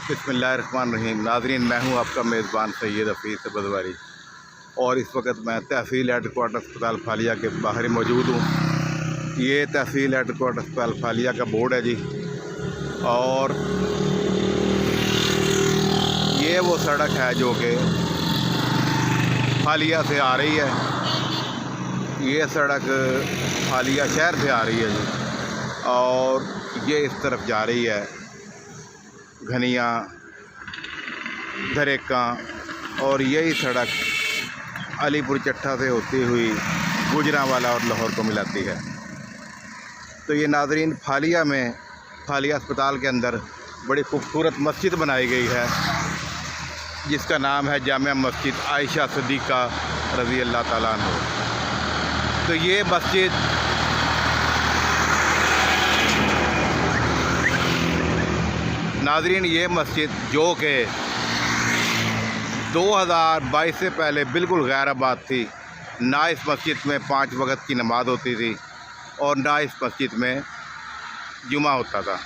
बिस्मिल्लाहिर्रहमानिर्रहीम। नाज़रीन, मैं हूं आपका मेज़बान सैयद हफीज़ बदवारी और इस वक्त मैं तहसील हेडकोार्टर अस्पताल फालिया के बाहर मौजूद हूं। ये तहसील हेडकोार्टर अस्पताल फालिया का बोर्ड है जी, और ये वो सड़क है जो कि फालिया से आ रही है। ये सड़क फालिया शहर से आ रही है जी, और ये इस तरफ जा रही है घनिया, धरेका, और यही सड़क अलीपुर चट्टा से होती हुई गुजरांवाला और लाहौर को मिलाती है। तो ये नाज़रीन फालिया में, फालिया अस्पताल के अंदर बड़ी खूबसूरत मस्जिद बनाई गई है जिसका नाम है जामिया मस्जिद आयशा सिद्दीक़ा रज़ी अल्लाह ताला अन्हा। तो ये मस्जिद नाज़रीन, ये मस्जिद जो कि 2022 से पहले बिल्कुल गैर आबाद थी। ना इस मस्जिद में 5 वक्त की नमाज़ होती थी और ना इस मस्जिद में जुमा होता था।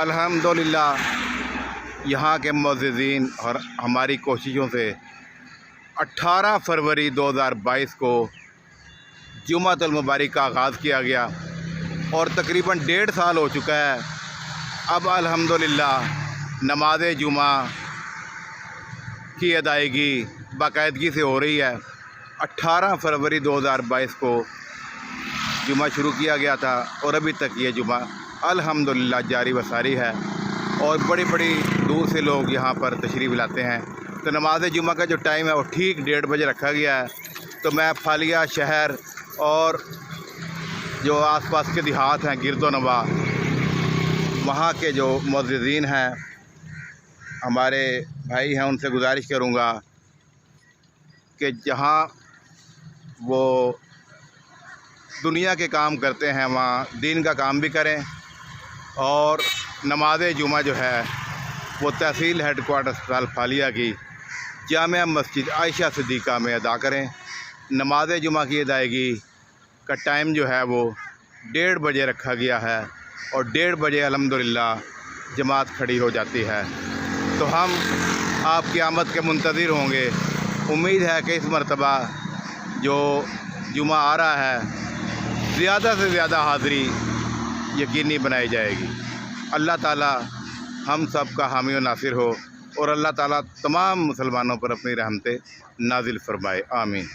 अल्हम्दुलिल्लाह यहाँ के मुअज़्ज़िज़ीन और हमारी कोशिशों से 18 फरवरी 2022 को जुमातुल मुबारक का आगाज़ किया गया और तकरीबन 1.5 साल हो चुका है। अब अल्हम्दुलिल्लाह नमाज़ जुमा की अदायगी बाकायदगी से हो रही है। 18 फरवरी 2022 को जुमा शुरू किया गया था और अभी तक ये जुमा अल्हम्दुलिल्लाह जारी व सारी है, और बड़ी बड़ी दूर से लोग यहाँ पर तशरीफ़ लाते हैं। तो नमाज़ जुमा का जो टाइम है वो ठीक 1:30 बजे रखा गया है। तो मैं फालिया शहर और जो आसपास के देहात हैं गिरदोनवा, वहाँ के जो मुअज़्ज़िज़ीन हैं, हमारे भाई हैं, उनसे गुजारिश करूँगा कि जहाँ वो दुनिया के काम करते हैं वहाँ दीन का काम भी करें, और नमाज़ जुमा जो है वो तहसील हेडकोार्टर अस्पताल फालिया की जामिया मस्जिद आयशा सिद्दीक़ा में अदा करें। नमाज़ जुमा की अदायगी का टाइम जो है वो 1:30 बजे रखा गया है, और 1:30 बजे अल्हम्दुलिल्लाह जमात खड़ी हो जाती है। तो हम आपकी आमद के मुंतज़िर होंगे। उम्मीद है कि इस मरतबा जो जुमा आ रहा है ज़्यादा से ज़्यादा हाज़िरी यकीनी बनाई जाएगी। अल्लाह ताला हम सब का हामी व नासिर हो, और अल्लाह ताला तमाम मुसलमानों पर अपनी रहमतें नाजिल फरमाए। आमीन।